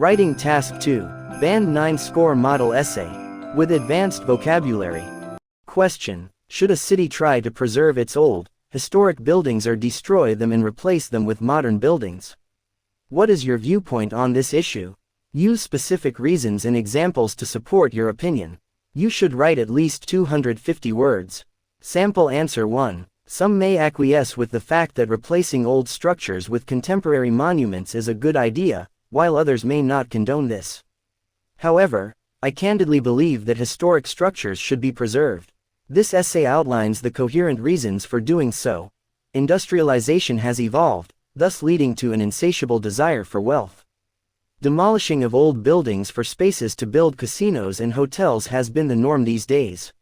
Writing Task 2. Band 9 Score Model Essay. With advanced vocabulary. Question. Should a city try to preserve its old, historic buildings or destroy them and replace them with modern buildings? What is your viewpoint on this issue? Use specific reasons and examples to support your opinion. You should write at least 250 words. Sample answer 1. Some may acquiesce with the fact that replacing old structures with contemporary monuments is a good idea, while others may not condone this. However, I candidly believe that historic structures should be preserved. This essay outlines the coherent reasons for doing so. Industrialization has evolved, thus leading to an insatiable desire for wealth. Demolishing of old buildings for spaces to build casinos and hotels has been the norm these days.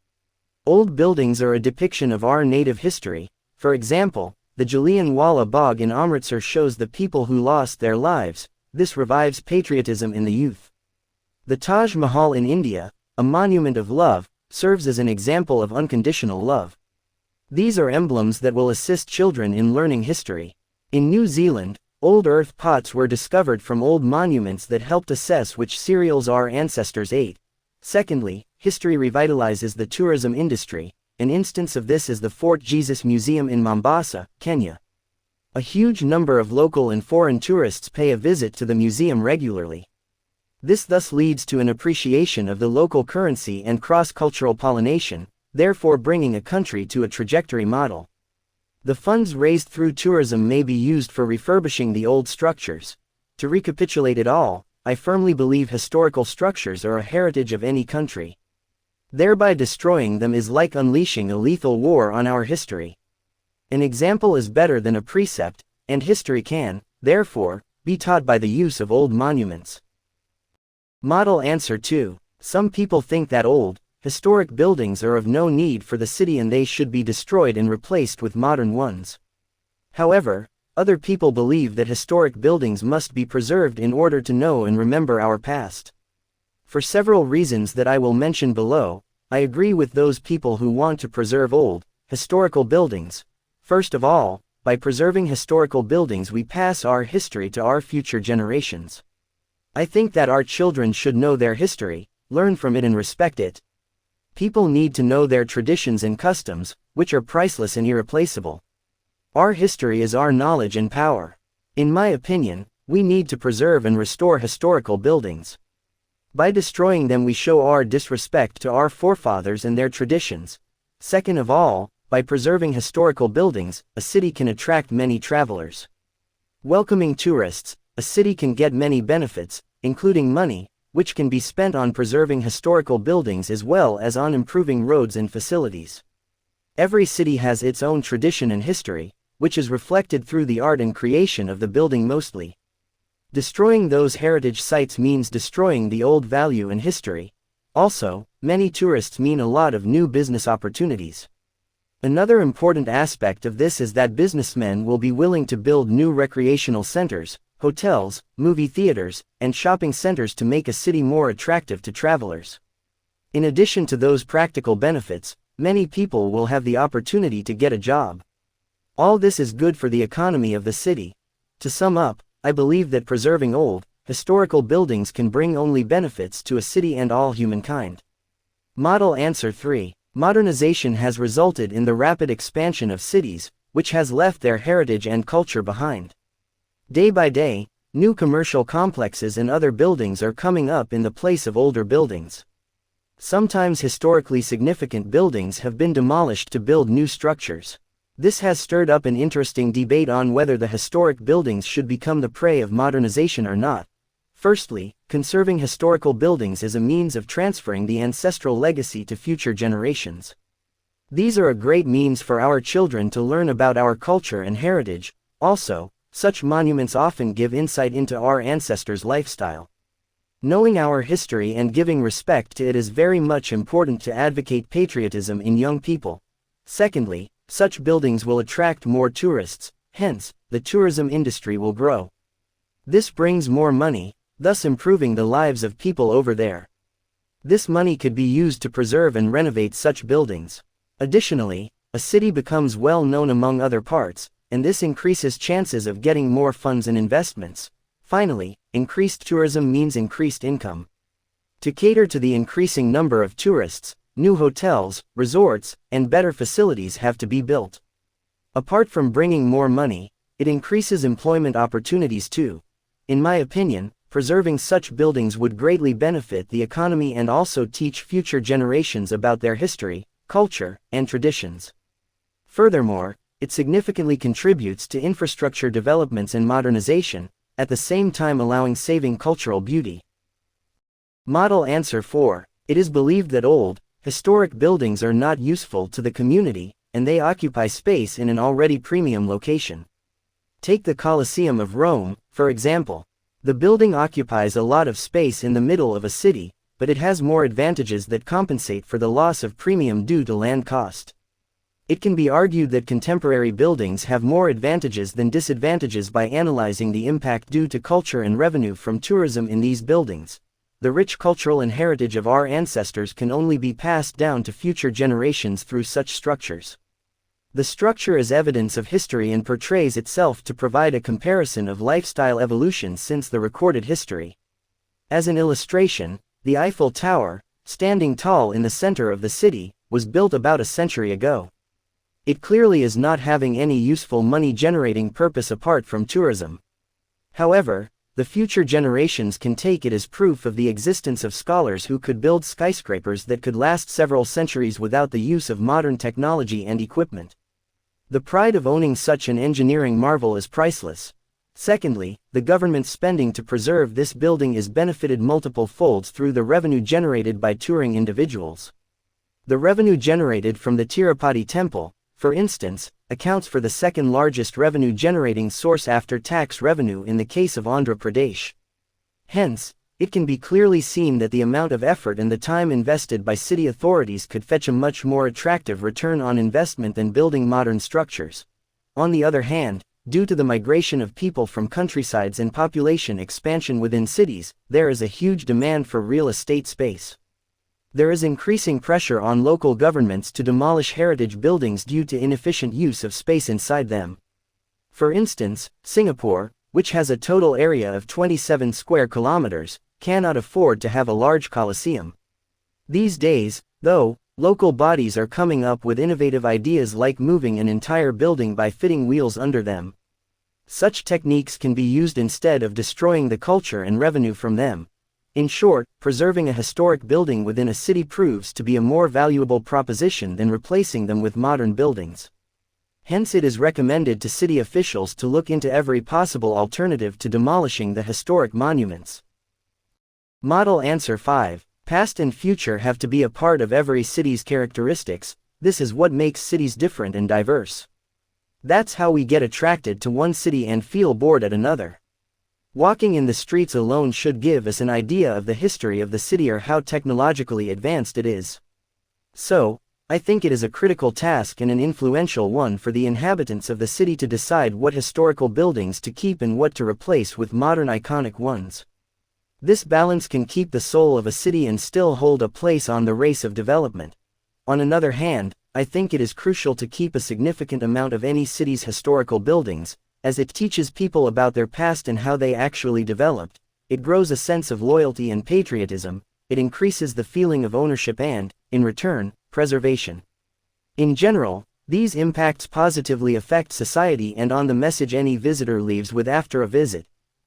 Old buildings are a depiction of our native history. For example, the Jallianwala Bagh in Amritsar shows the people who lost their lives. This revives patriotism in the youth. The Taj Mahal in India, a monument of love, serves as an example of unconditional love. These are emblems that will assist children in learning history. In New Zealand, old earth pots were discovered from old monuments that helped assess which cereals our ancestors ate. Secondly, history revitalizes the tourism industry. An instance of this is the Fort Jesus Museum in Mombasa, Kenya. A huge number of local and foreign tourists pay a visit to the museum regularly. This thus leads to an appreciation of the local currency and cross-cultural pollination, therefore bringing a country to a trajectory model. The funds raised through tourism may be used for refurbishing the old structures. To recapitulate it all, I firmly believe historical structures are a heritage of any country. Thereby destroying them is like unleashing a lethal war on our history. An example is better than a precept, and history can, therefore, be taught by the use of old monuments. Model answer 2. Some people think that old, historic buildings are of no need for the city and they should be destroyed and replaced with modern ones. However, other people believe that historic buildings must be preserved in order to know and remember our past. For several reasons that I will mention below, I agree with those people who want to preserve old, historical buildings. First of all, by preserving historical buildings we pass our history to our future generations. I think that our children should know their history, learn from it and respect it. People need to know their traditions and customs, which are priceless and irreplaceable. Our history is our knowledge and power. In my opinion, we need to preserve and restore historical buildings. By destroying them we show our disrespect to our forefathers and their traditions. Second of all, by preserving historical buildings, a city can attract many travelers. Welcoming tourists, a city can get many benefits, including money, which can be spent on preserving historical buildings as well as on improving roads and facilities. Every city has its own tradition and history, which is reflected through the art and creation of the building mostly. Destroying those heritage sites means destroying the old value and history. Also, many tourists mean a lot of new business opportunities. Another important aspect of this is that businessmen will be willing to build new recreational centers, hotels, movie theaters, and shopping centers to make a city more attractive to travelers. In addition to those practical benefits, many people will have the opportunity to get a job. All this is good for the economy of the city. To sum up, I believe that preserving old, historical buildings can bring only benefits to a city and all humankind. Model answer 3. Modernization has resulted in the rapid expansion of cities, which has left their heritage and culture behind. Day by day, new commercial complexes and other buildings are coming up in the place of older buildings. Sometimes historically significant buildings have been demolished to build new structures. This has stirred up an interesting debate on whether the historic buildings should become the prey of modernization or not. Firstly, conserving historical buildings is a means of transferring the ancestral legacy to future generations. These are a great means for our children to learn about our culture and heritage. Also, such monuments often give insight into our ancestors' lifestyle. Knowing our history and giving respect to it is very much important to advocate patriotism in young people. Secondly, such buildings will attract more tourists, hence, the tourism industry will grow. This brings more money, thus improving the lives of people over there. This money could be used to preserve and renovate such buildings. Additionally, a city becomes well known among other parts, and this increases chances of getting more funds and investments. Finally, increased tourism means increased income. To cater to the increasing number of tourists, new hotels, resorts, and better facilities have to be built. Apart from bringing more money, it increases employment opportunities too. In my opinion, preserving such buildings would greatly benefit the economy and also teach future generations about their history, culture, and traditions. Furthermore, it significantly contributes to infrastructure developments and modernization, at the same time allowing saving cultural beauty. Model answer 4. It is believed that old, historic buildings are not useful to the community, and they occupy space in an already premium location. Take the Colosseum of Rome, for example. The building occupies a lot of space in the middle of a city, but it has more advantages that compensate for the loss of premium due to land cost. It can be argued that contemporary buildings have more advantages than disadvantages by analyzing the impact due to culture and revenue from tourism in these buildings. The rich cultural and heritage of our ancestors can only be passed down to future generations through such structures. The structure is evidence of history and portrays itself to provide a comparison of lifestyle evolution since the recorded history. As an illustration, the Eiffel Tower, standing tall in the center of the city, was built about a century ago. It clearly is not having any useful money-generating purpose apart from tourism. However, the future generations can take it as proof of the existence of scholars who could build skyscrapers that could last several centuries without the use of modern technology and equipment. The pride of owning such an engineering marvel is priceless. Secondly, the government's spending to preserve this building is benefited multiple folds through the revenue generated by touring individuals. The revenue generated from the Tirupati temple, for instance, accounts for the second largest revenue-generating source after tax revenue in the case of Andhra Pradesh. Hence, it can be clearly seen that the amount of effort and the time invested by city authorities could fetch a much more attractive return on investment than building modern structures. On the other hand, due to the migration of people from countrysides and population expansion within cities, there is a huge demand for real estate space. There is increasing pressure on local governments to demolish heritage buildings due to inefficient use of space inside them. For instance, Singapore, which has a total area of 27 square kilometers, cannot afford to have a large coliseum. These days, though, local bodies are coming up with innovative ideas like moving an entire building by fitting wheels under them. Such techniques can be used instead of destroying the culture and revenue from them. In short, preserving a historic building within a city proves to be a more valuable proposition than replacing them with modern buildings. Hence it is recommended to city officials to look into every possible alternative to demolishing the historic monuments. Model answer 5. Past and future have to be a part of every city's characteristics. This is what makes cities different and diverse. That's how we get attracted to one city and feel bored at another. Walking in the streets alone should give us an idea of the history of the city or how technologically advanced it is. So, I think it is a critical task and an influential one for the inhabitants of the city to decide what historical buildings to keep and what to replace with modern iconic ones. This balance can keep the soul of a city and still hold a place on the race of development. On another hand, I think it is crucial to keep a significant amount of any city's historical buildings, as it teaches people about their past and how they actually developed. It grows a sense of loyalty and patriotism, it increases the feeling of ownership and, in return, preservation. In general, these impacts positively affect society and on the message any visitor leaves with after a visit.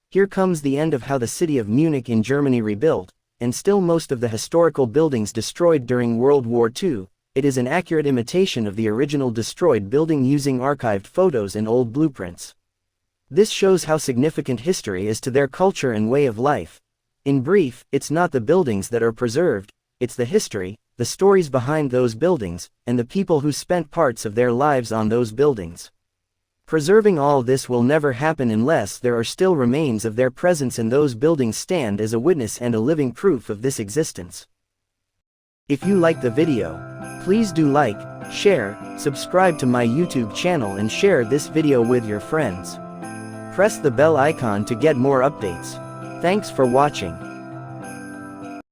Here comes the end of how the city of Munich in Germany rebuilt, and still most of the historical buildings destroyed during World War II. It is an accurate imitation of the original destroyed building using archived photos and old blueprints. This shows how significant history is to their culture and way of life. In brief, it's not the buildings that are preserved, it's the history, the stories behind those buildings, and the people who spent parts of their lives on those buildings. Preserving all this will never happen unless there are still remains of their presence and those buildings stand as a witness and a living proof of this existence. If you like the video, please do like, share, subscribe to my YouTube channel and share this video with your friends. Press the bell icon to get more updates. Thanks for watching.